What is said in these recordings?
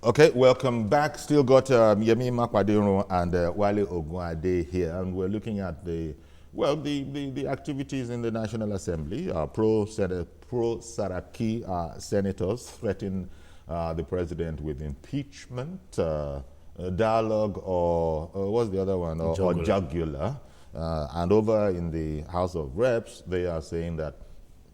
Okay, welcome back. Still got Yemi Makwadero and Wale Ogunade here, and we're looking at the activities in the National Assembly. Pro-Saraki senators threaten the president with impeachment, dialogue, or what's the other one? Or jugular. And over in the House of Reps, they are saying that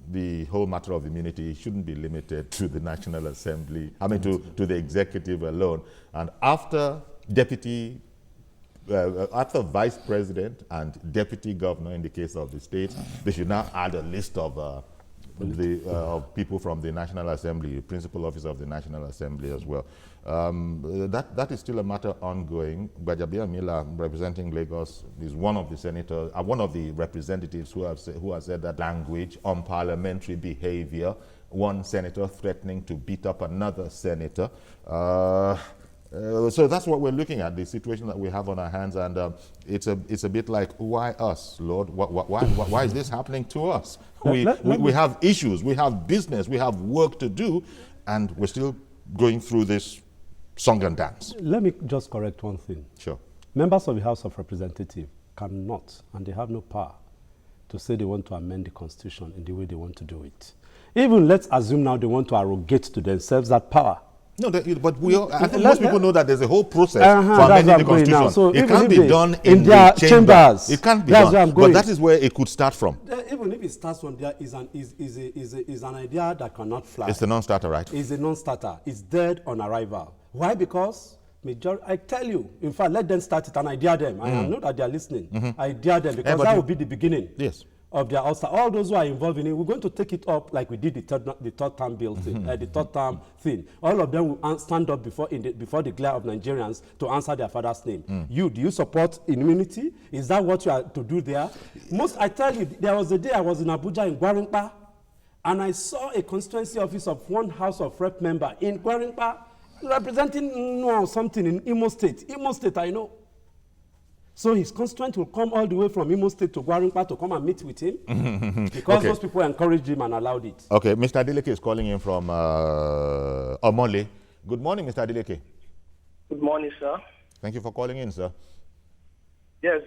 the whole matter of immunity shouldn't be limited to the National Assembly, to the executive alone. And after after vice president and deputy governor in the case of the state, they should now add a list of people from the National Assembly, principal office of the National Assembly as well. That is still a matter ongoing. Gbajabiamila, representing Lagos, is one of the senators, one of the representatives who have said that language on parliamentary behavior. One senator threatening to beat up another senator. So that's what we're looking at, the situation that we have on our hands, and it's a bit like, why us, Lord? Why is this happening to us? We have issues, we have business, we have work to do, and we're still going through this song and dance. Let me just correct one thing. Sure. Members of the House of Representatives cannot, and they have no power, to say they want to amend the Constitution in the way they want to do it. Even let's assume now they want to arrogate to themselves that power. No, but I think most people know that there's a whole process for amending the Constitution. So it can't be done in their the chambers. It can't be done. But that is where it could start from. Even if it starts from there, is an idea that cannot fly. It's a non-starter, right? It's a non-starter. It's dead on arrival. Why? Because I tell you, in fact, let them start it and I dare them. I know that they are listening. I dare them because that will be the beginning. Yes. Of their outside, all those who are involved in it, we're going to take it up like we did the third term bill thing, the third term thing. All of them will stand up before the glare of Nigerians to answer their father's name. Do you support immunity? Is that what you are to do there? I tell you, there was a day I was in Abuja in Gwarinpa, and I saw a constituency office of one House of Rep member in Gwarinpa representing something in Imo State. Imo State, I know. So his constituent will come all the way from Imo State to Gwarinpa to come and meet with him because those people encouraged him and allowed it. Okay, Mr. Adeleke is calling in from Omole. Good morning, Mr. Adeleke. Good morning, sir. Thank you for calling in, sir. Yes,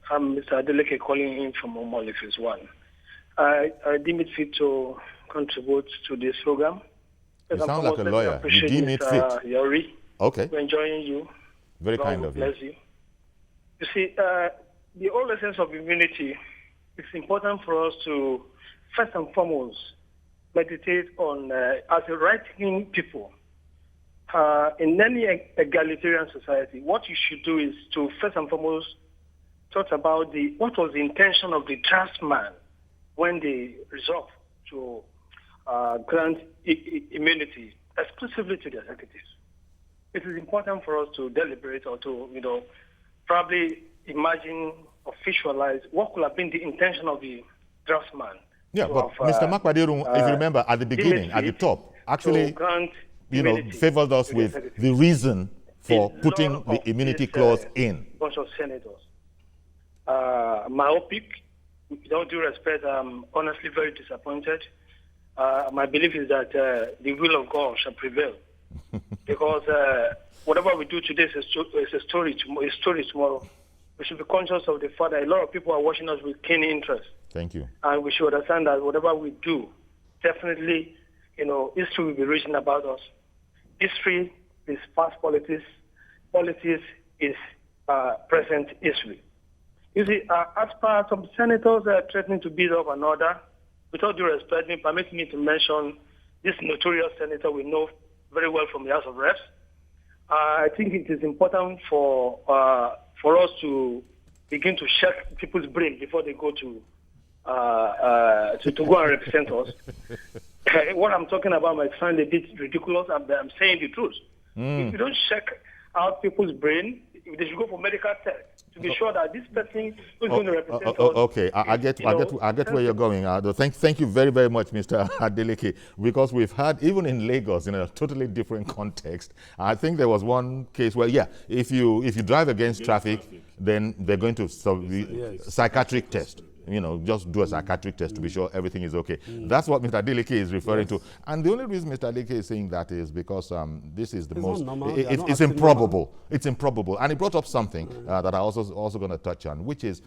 I'm Mr. Adeleke calling in from Omole Phase 1. I deem it fit to contribute to this program. You sound like a lawyer. You deem it fit. Yori. Okay. We're enjoying you. Very kind of you. Bless you. You see, the whole essence of immunity, it's important for us to, first and foremost, meditate on, as a right-thinking people, in any egalitarian society, what you should do is to, first and foremost, talk about what was the intention of the draftsman when they resolved to grant immunity exclusively to the executives. It is important for us to deliberate or to, probably imagine or visualize what could have been the intention of the draftsman. Yeah, but Mr. Makwadero, if you remember, at the beginning, at the top, actually, favored us with the reason for putting the immunity clause in. Bunch of senators. Myopic, with all due respect, I'm honestly very disappointed. My belief is that the will of God shall prevail. Because whatever we do today is a story tomorrow. We should be conscious of the fact that a lot of people are watching us with keen interest. Thank you. And we should understand that whatever we do, definitely, history will be written about us. History is past politics. Politics is present history. You see, as per some senators threatening to beat up another, with all due respect, permit me to mention this notorious senator we know very well from the House of Reps. I think it is important for us to begin to shake people's brain before they go to go and represent us. What I'm talking about might sound a bit ridiculous, but I'm saying the truth. If you don't check out people's brain, they should go for medical tests to be sure that this person who's going to represent us. Okay, I get where you're going. Thank you very, very much, Mr. Adeleke, because we've had, even in Lagos, in a totally different context, I think there was one case where, if you drive against traffic, then they're going to psychiatric test. just do a psychiatric test to be sure everything is okay. That's what Mr. Adeleke is referring to. And the only reason Mr. Adeleke is saying that is because this is the it's improbable. It's improbable. And he brought up something that I also going to touch on, which is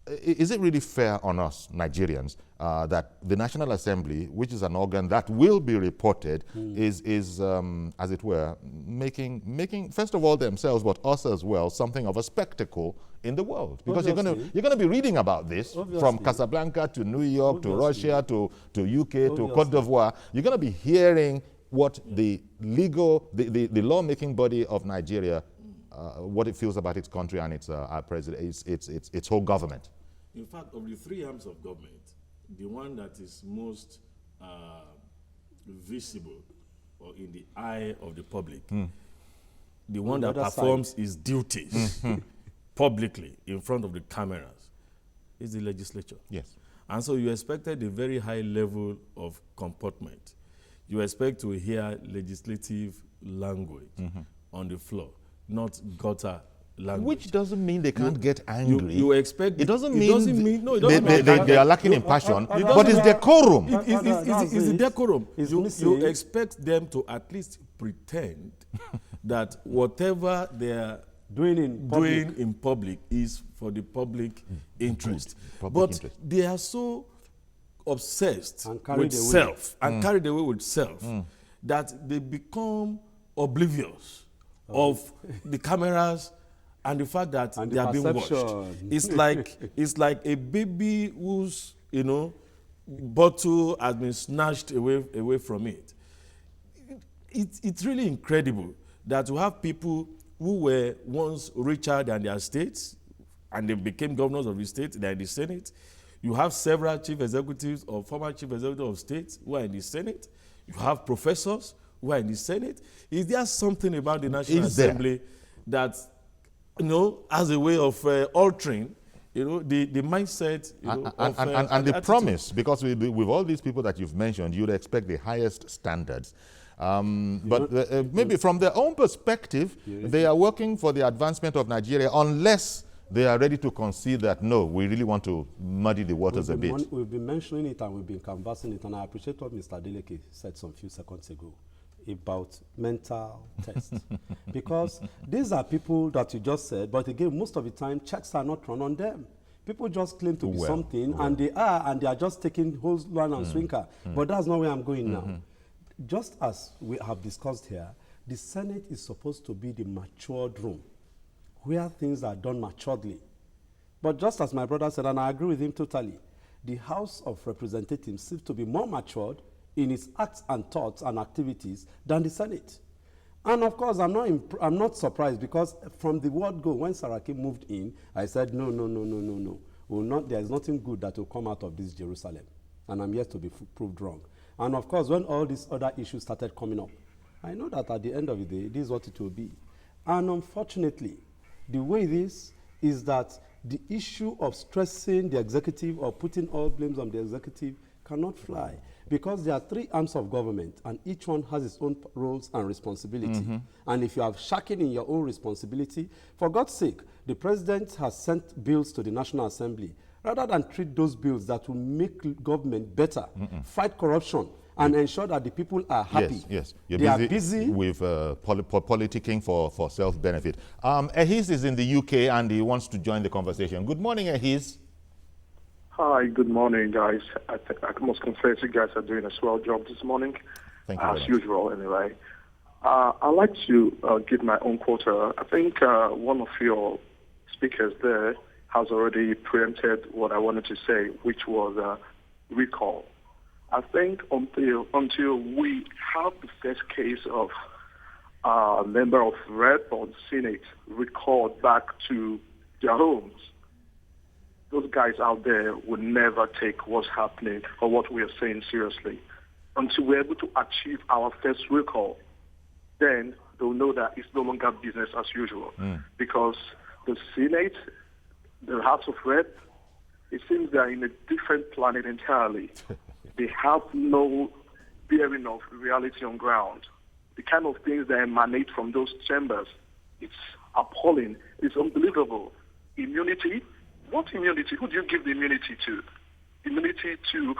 it really fair on us, Nigerians, that the National Assembly, which is an organ that will be reported, is as it were, making, first of all, themselves, but us as well, something of a spectacle in the world? Because you're going to be reading about this from Casablanca to New York to Russia to UK to Cote d'Ivoire. You're going to be hearing what the lawmaking body of Nigeria, what it feels about its country and its president, its whole government. In fact, of the three arms of government, the one that is most visible or in the eye of the public, the one that performs its duties publicly in front of the cameras is the legislature. Yes. And so you expected a very high level of comportment. You expect to hear legislative language on the floor, not gutter language. Which doesn't mean they can't get angry. You expect it doesn't mean they are lacking in passion, but it's decorum. It's the decorum. You expect them to at least pretend that whatever they are doing in public is for the public interest. They are so obsessed with self and carried away with self that they become oblivious of the cameras and the fact that they are being watched. It's like a baby whose bottle has been snatched away from it. It's really incredible that you have people who were once richer than their states and they became governors of the state, they're in the Senate. You have several chief executives or former chief executives of states who are in the Senate. You have professors who are in the Senate. Is there something about the National Assembly that, as a way of altering, the mindset, and the promise? Because with all these people that you've mentioned, you'd expect the highest standards. But maybe from their own perspective, they are working for the advancement of Nigeria unless they are ready to concede that, no, we really want to muddy the waters a bit. We've been mentioning it and we've been canvassing it, and I appreciate what Mr. Adeleke said some few seconds ago about mental tests. Because these are people that you just said, but again, most of the time, checks are not run on them. People just claim to be something, and they are just taking whole line and swinker. But that's not where I'm going now. Just as we have discussed here, the Senate is supposed to be the matured room, where things are done maturely. But just as my brother said, and I agree with him totally, the House of Representatives seems to be more matured in its acts and thoughts and activities than the Senate. And of course, I'm not surprised, because from the word go, when Saraki moved in, I said, no. There is nothing good that will come out of this Jerusalem. And I'm yet to be proved wrong. And of course, when all these other issues started coming up, I know that at the end of the day, this is what it will be. And unfortunately, the way it is that the issue of stressing the executive or putting all blames on the executive cannot fly, because there are three arms of government and each one has its own roles and responsibility. And if you are shacking in your own responsibility, for God's sake, the president has sent bills to the National Assembly. Rather than treat those bills that will make government better, fight corruption, and ensure that the people are happy. Yes. They are busy with politicking for self-benefit. Ehis is in the UK and he wants to join the conversation. Good morning, Ehis. Hi, good morning, guys. I must confess you guys are doing a swell job this morning. Thank you. As usual, anyway. I'd like to give my own quota. I think one of your speakers there has already preempted what I wanted to say, which was recall. I think until we have the first case of a member of Rep or the Senate recalled back to their homes, those guys out there would never take what's happening or what we are saying seriously. Until we're able to achieve our first recall, then they'll know that it's no longer business as usual. Because the Senate, the House of Rep, it seems they're in a different planet entirely. They have no bearing of reality on ground. The kind of things that emanate from those chambers, it's appalling. It's unbelievable. Immunity, what immunity? Who do you give the immunity to? Immunity to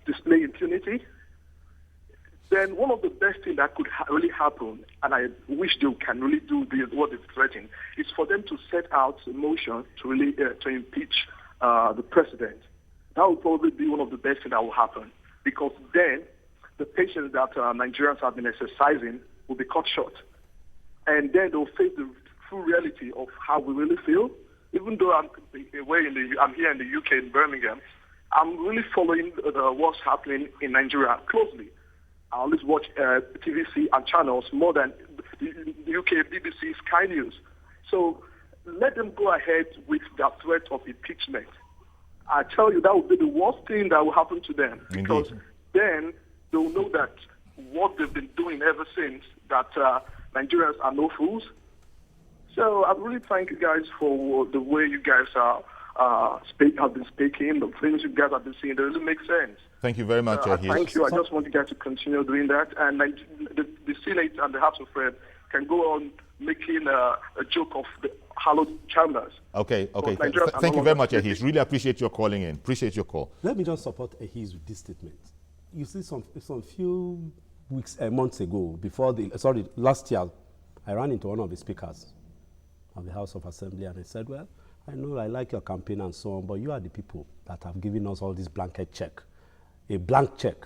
display impunity? Then one of the best things that could really happen, and I wish they can really do what they've threatened, is for them to set out a motion to really to impeach the president. That would probably be one of the best things that will happen, because then the patience that Nigerians have been exercising will be cut short, and then they'll face the full reality of how we really feel. Even though I'm here in the UK in Birmingham, I'm really following what's happening in Nigeria closely. I always watch TVC and channels more than the UK BBC, Sky News. So let them go ahead with that threat of impeachment. I tell you, that would be the worst thing that will happen to them, because then they will know that what they've been doing ever since, that Nigerians are no fools. So I really thank you guys for the way you guys have been speaking, the things you guys have been saying. They really make sense. Thank you very much. Thank you. I just want you guys to continue doing that. And the Senate and the House of Reps can go on making a joke of the hallowed chambers. Okay. Thank you very much, Ehis. Really appreciate your calling in. Appreciate your call. Let me just support Ehis with this statement. You see, some few months ago, last year, I ran into one of the speakers of the House of Assembly, and I said, well, I know I like your campaign and so on, but you are the people that have given us all this blanket check. A blank check.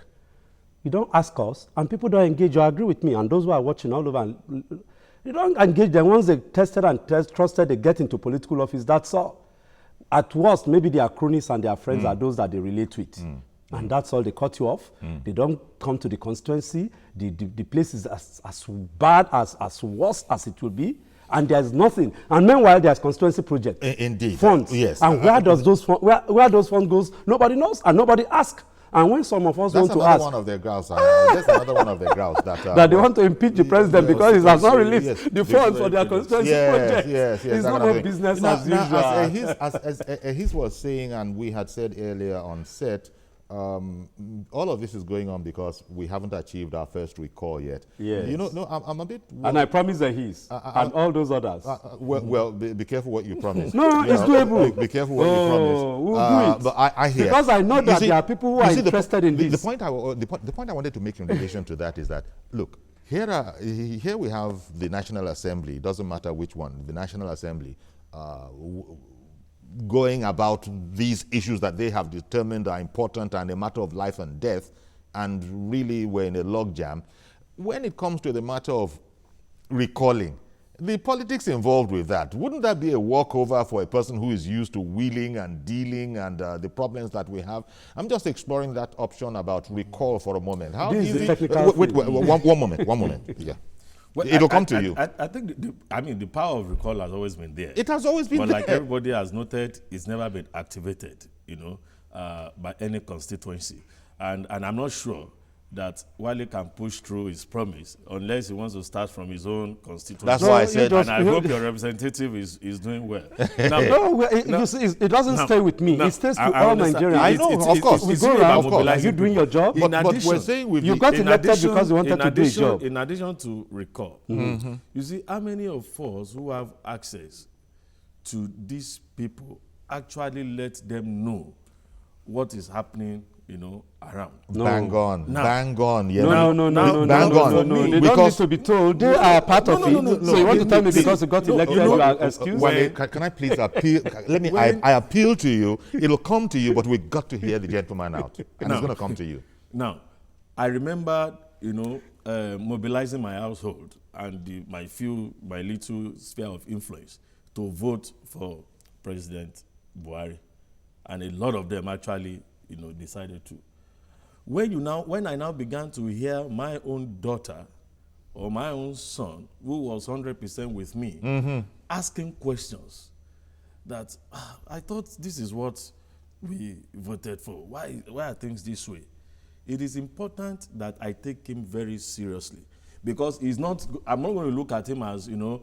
You don't ask us, and people don't engage. You agree with me, and those who are watching all over, you don't engage them. Once they tested and trusted, they get into political office. That's all. At worst, maybe their cronies and their friends are those that they relate with. And that's all. They cut you off. They don't come to the constituency. The place is as bad, as worse as it will be. And there's nothing. And meanwhile, there's constituency project. Indeed. Funds. Yes. And where those funds goes, nobody knows, and nobody asks. And when some of us want to ask... That's another one of their grounds. That's another one of their grounds. That they want to impeach the president because he has not released the funds for their constituency project. Yes. It's not more business as usual. As he was saying, and we had said earlier on set, all of this is going on because we haven't achieved our first recall yet. Yes. I'm a bit... And I promise that and all those others. Be careful what you promise. No, it's doable. Be careful what you promise. We'll do it. But I hear... Because I know that there are people who are interested in this. The point I wanted to make in relation to that is that, look, here we have the National Assembly, it doesn't matter which one, the National Assembly, going about these issues that they have determined are important and a matter of life and death, and really we're in a logjam. When it comes to the matter of recalling, the politics involved with that, wouldn't that be a walkover for a person who is used to wheeling and dealing and the problems that we have? I'm just exploring that option about recall for a moment. How easy? Wait, one moment. Yeah. Well, it'll come to you. I think, the power of recall has always been there. It has always been there. But like everybody has noted, it's never been activated, by any constituency. And I'm not sure that Wale can push through his promise unless he wants to start from his own constituency. That's why I said... And I hope your representative is doing well. Now, you see, it doesn't stay with me. It stays with all Nigerians. I know, of course. We go around, are you doing your job? But we're saying you got elected because you wanted to do a job. In addition to recall, you see how many of us who have access to these people actually let them know what is happening around. Bang on. No. Bang on. Yeah. No. They don't need to be told. They are part of it. So you want to tell me because you got elected, you are excused? Can I please appeal? I appeal to you. It'll come to you, but we've got to hear the gentleman out. And it's going to come to you. Now, I remember, mobilizing my household and my little sphere of influence to vote for President Buhari. And a lot of them actually decided to. When I now began to hear my own daughter or my own son, who was 100% with me, asking questions that I thought this is what we voted for. Why are things this way? It is important that I take him very seriously, because I'm not going to look at him as an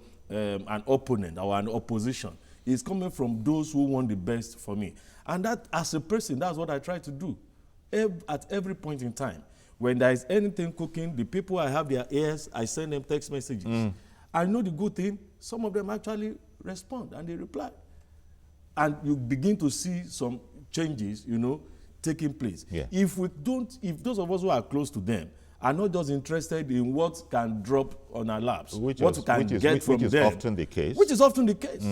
opponent or an opposition. He's coming from those who want the best for me. And that, as a person, that's what I try to do at every point in time. When there is anything cooking, the people I have their ears, I send them text messages. I know the good thing. Some of them actually respond and they reply. and you begin to see some changes, taking place. Yeah. If those of us who are close to them are not just interested in what can drop on our laps, what we can get from them. Which is often the case. Which is often the case.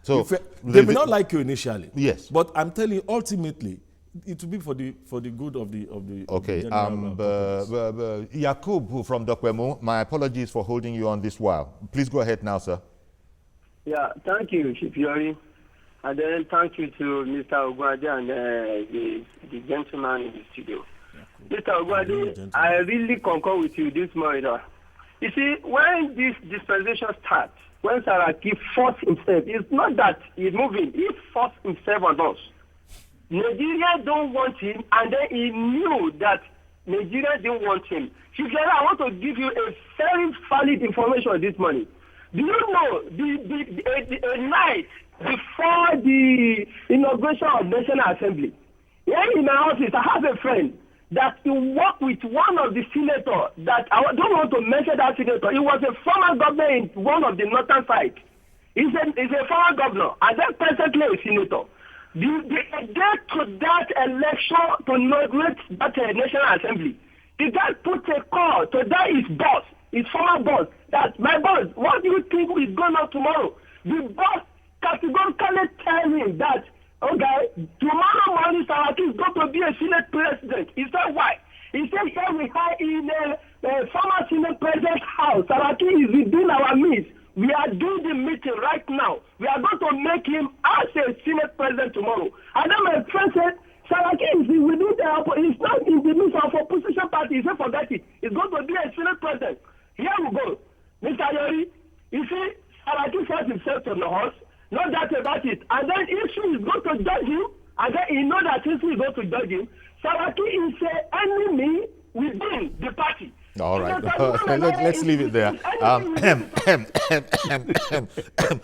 So they may not like you initially. Yes. But I'm telling you, ultimately, it will be for the good of the Okay. Yakub from Dokwemo, my apologies for holding you on this while. Please go ahead now, sir. Yeah, thank you, Chief Yori. And then thank you to Mr. Ogwade and the gentleman in the studio. Mr. Ogwade, I really concur with you this morning. You see, when this dispensation starts, when Saraki forced himself, it's not that he's moving, he forced himself on us. Nigeria don't want him, and then he knew that Nigeria didn't want him. Shikera, I want to give you a very valid information this morning. Do you know a night before the inauguration of National Assembly, here in my office, I have a friend that he worked with one of the senators that I don't want to mention that senator. He was a former governor in one of the northern sides. He's a former governor, and then presently a senator. The day to that election to inaugurate that National Assembly, the guy put a call to that his boss, his former boss, that my boss, what do you think is going on tomorrow? The boss categorically tell him that, okay, tomorrow morning Saraki is going to be a Senate president. He said why? He said here we are in a former Senate president's house. Saraki is within our midst. We are doing the meeting right now. We are going to make him as a Senate president tomorrow. And then my friend said, Saraki is within he's not in the midst of opposition party. He said, forget it. He's going to be a Senate president. Here we go. Mr. Yori, you see, Saraki forced himself to the horse. No doubt about it. And then issue is going to judge him, and then he knows that issue is going to judge him. Saraki is an enemy within the party. All right. Let's leave it there.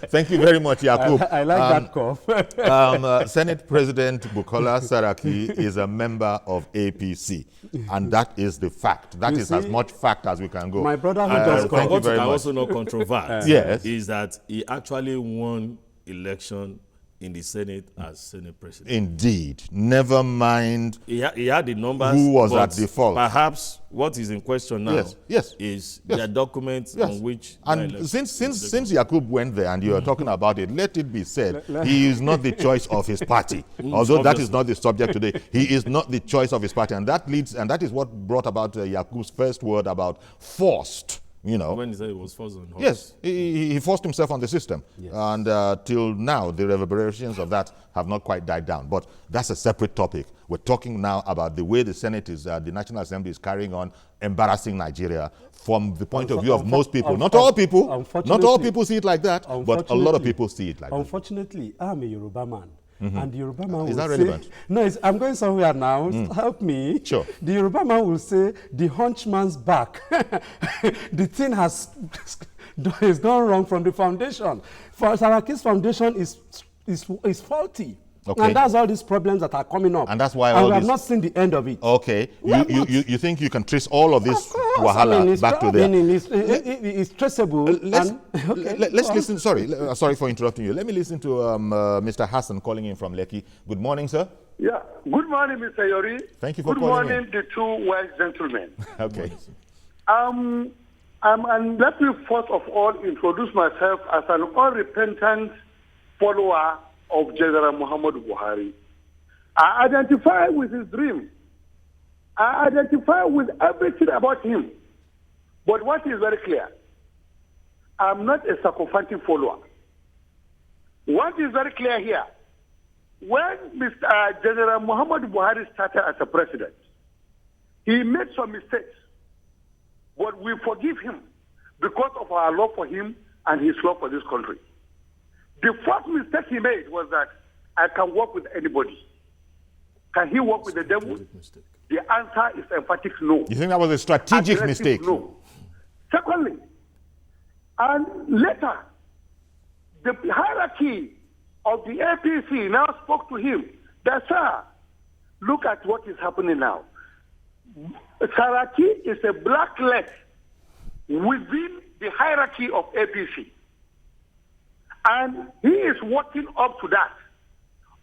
Thank you very much, Yakub. I like that cough. Senate President Bukola Saraki is a member of APC, and that is the fact. That is as much fact as we can go. My brother who just thank you what very you can much. also not controvert Yes. is that he actually won election in the Senate as Senate President. Indeed. Never mind He had the numbers. who was but at the fault. Perhaps what is in question now Yes. is their documents on which. And since Yakub went there and you are talking about it, let it be said, he is not the choice of his party. Although that is not the subject today. He is not the choice of his party. And that is what brought about Yakub's first word about forced. When he said it was forced on horse. Yes, he forced himself on the system. Yes. And till now, the reverberations of that have not quite died down. But that's a separate topic. We're talking now about the way the Senate is, the National Assembly is carrying on embarrassing Nigeria from the point of view of most people. Not all people see it like that, but a lot of people see it like that. Unfortunately, I'm a Yoruba man. And the Yoruba man is that will relevant? say, no, I'm going somewhere now, help me. Sure. The Yoruba man will say, the hunchman's back. The thing has gone wrong from the foundation. For Saraki's foundation is faulty. Okay. And that's all these problems that are coming up. And that's why we have not seen the end of it. Okay. You think you can trace all of this wahala back to there? It's traceable. Let's listen. Sorry for interrupting you. Let me listen to Mr. Hassan calling in from Lekki. Good morning, sir. Yeah. Good morning, Mr. Yori. Thank you for calling in. Good morning, the two wise gentlemen. Okay. And let me first of all introduce myself as an unrepentant follower of General Muhammadu Buhari. I identify with his dream. I identify with everything about him. But what is very clear, I'm not a sycophantic follower. What is very clear here, when Mr. General Muhammadu Buhari started as a president, he made some mistakes. But we forgive him because of our love for him and his love for this country. The first mistake he made was that I can work with anybody. Can he work with the devil? The answer is emphatic no. You think that was a strategic mistake? No. Secondly, and later, the hierarchy of the APC now spoke to him that, sir, look at what is happening now. Saraki is a blackleg within the hierarchy of APC. And he is working up to that.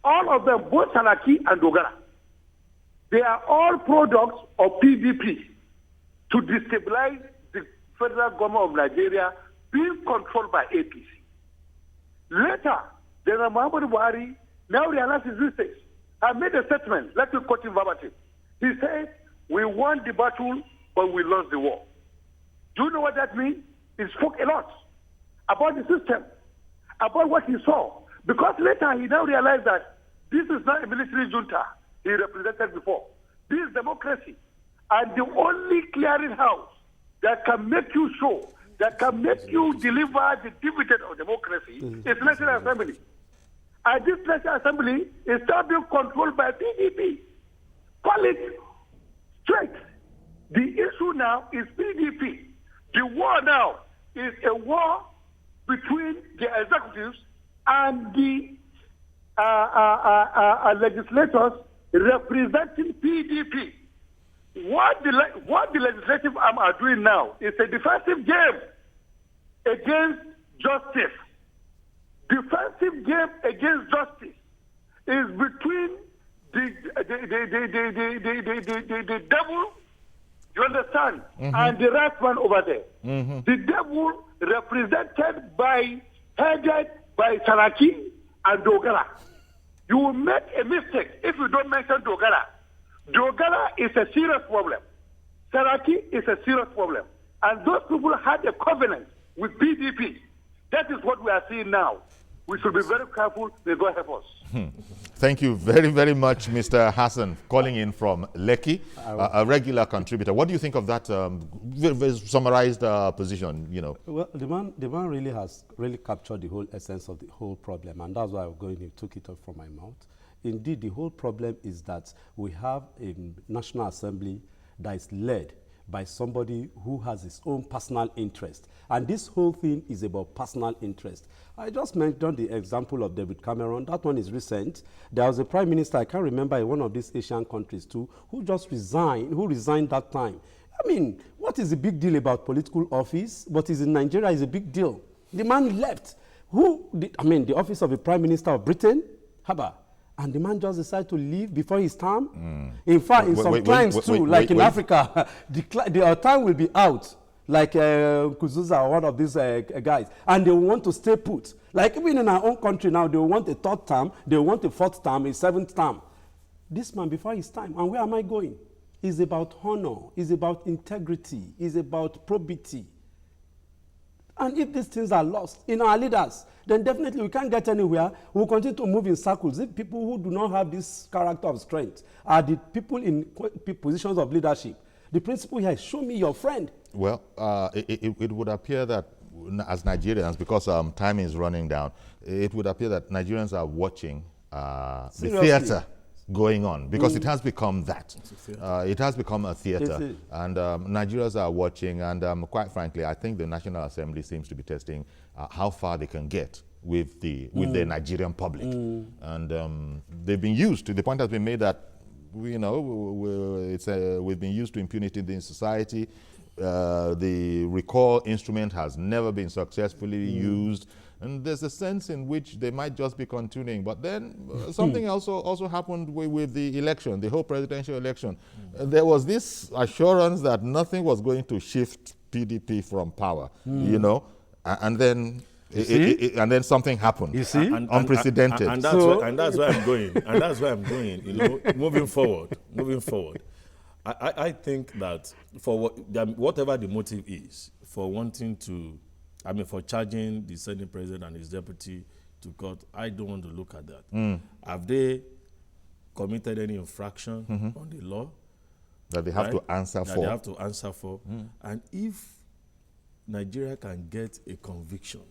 all of them, both Saraki and Dogara, they are all products of PDP to destabilize the federal government of Nigeria being controlled by APC. Later, General Muhammadu Buhari now realized his mistakes and made a statement. Let me quote him verbatim. He said, "We won the battle, but we lost the war." Do you know what that means? He spoke a lot about the system, about what he saw. Because later he now realized that this is not a military junta he represented before. This is democracy. And the only clearinghouse that can make you show, that can make you deliver the dividend of democracy is National Assembly. And this National Assembly is now being controlled by PDP. Call it straight. The issue now is PDP. The war now is a war between the executives and the legislators representing PDP. What the legislative arm are doing now is a defensive game against justice. Defensive game against justice is between the devil, you understand, and the right man over there. The devil represented by, headed by Saraki and Dogara. You will make a mistake if you don't mention Dogara. Dogara is a serious problem. Saraki is a serious problem. And those people had a covenant with PDP. That is what we are seeing now. We should be very careful. May God help us. Thank you very, very much, Mr. Hassan, calling in from Lekki, a regular contributor. What do you think of that summarized position? You know, well, the man really has captured the whole essence of the whole problem, and that's why I took it off from my mouth. Indeed, the whole problem is that we have a National Assembly that is led by somebody who has his own personal interest. And this whole thing is about personal interest. I just mentioned the example of David Cameron. That one is recent. There was a prime minister, I can't remember, in one of these Asian countries too, who resigned that time. I mean, what is the big deal about political office? What is in Nigeria is a big deal. The man left. The office of the prime minister of Britain, Haba. And the man just decided to leave before his term. In fact, in some clients too, like in Africa, the time will be out, like Kuzuza or one of these guys, and they want to stay put. Like even in our own country now, they want a third term, they want a fourth term, a seventh term. This man before his time, and where am I going? It's about honor, it's about integrity, it's about probity. And if these things are lost in our leaders, then definitely we can't get anywhere. We'll continue to move in circles. If people who do not have this character of strength are the people in positions of leadership, the principle here is show me your friend. Well, it would appear that as Nigerians, because time is running down, it would appear that Nigerians are watching the theater going on, because it has become that. It has become a theater, and Nigerians are watching, and quite frankly, I think the National Assembly seems to be testing how far they can get with the Nigerian public. And they've been used, the point has been made that, you know, we've been used to impunity in society. The recall instrument has never been successfully used. And there's a sense in which they might just be continuing. But then something also happened with the election, the whole presidential election. There was this assurance that nothing was going to shift PDP from power, you know, and then something happened. You see, unprecedented. And that's where I'm going. And that's where I'm going. You know, moving forward. I think that for whatever the motive is for wanting to, for charging the Senate President and his deputy to court, I don't want to look at that. Have they committed any infraction on the law? That they have to answer for. That they have to answer for. And if Nigeria can get a conviction,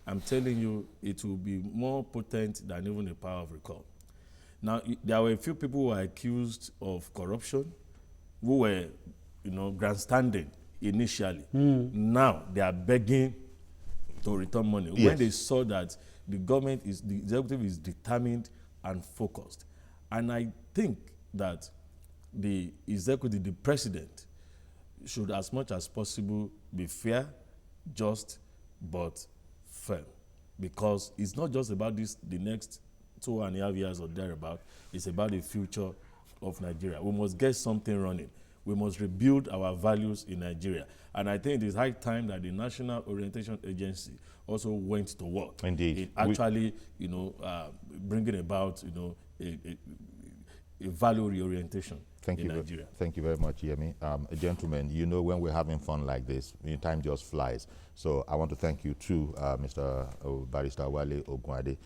I'm telling you, it will be more potent than even the power of recall. Now, there were a few people who were accused of corruption, who were, grandstanding initially. Now they are begging to return money. Yes. When they saw that the executive is determined and focused. And I think that the executive, the president, should as much as possible be fair, just, but firm. Because it's not just about the next 2.5 years or thereabout is about the future of Nigeria. We must get something running. We must rebuild our values in Nigeria. And I think it is high time that the National Orientation Agency also went to work. Indeed. In actually, bringing about, a value reorientation in Nigeria. Thank you very much, Yemi. Gentlemen, when we're having fun like this, time just flies. So I want to thank you too, Mr. Barrister Wale Ogunade,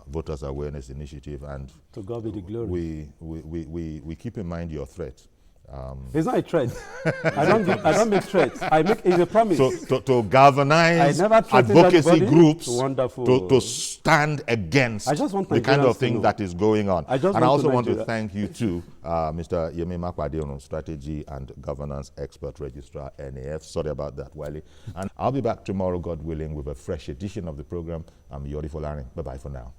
Voters Awareness Initiative, and to God be the glory. We keep in mind your threat. It's not a threat. I don't make threats. It's a promise. So to galvanize advocacy groups to stand against the kind of thing that is going on. And I also want to thank you too, Mr. Yemi Makwadeonu, Strategy and Governance Expert Registrar, NAF. Sorry about that, Wale. And I'll be back tomorrow, God willing, with a fresh edition of the program. I'm Yori Folani. Bye-bye for now.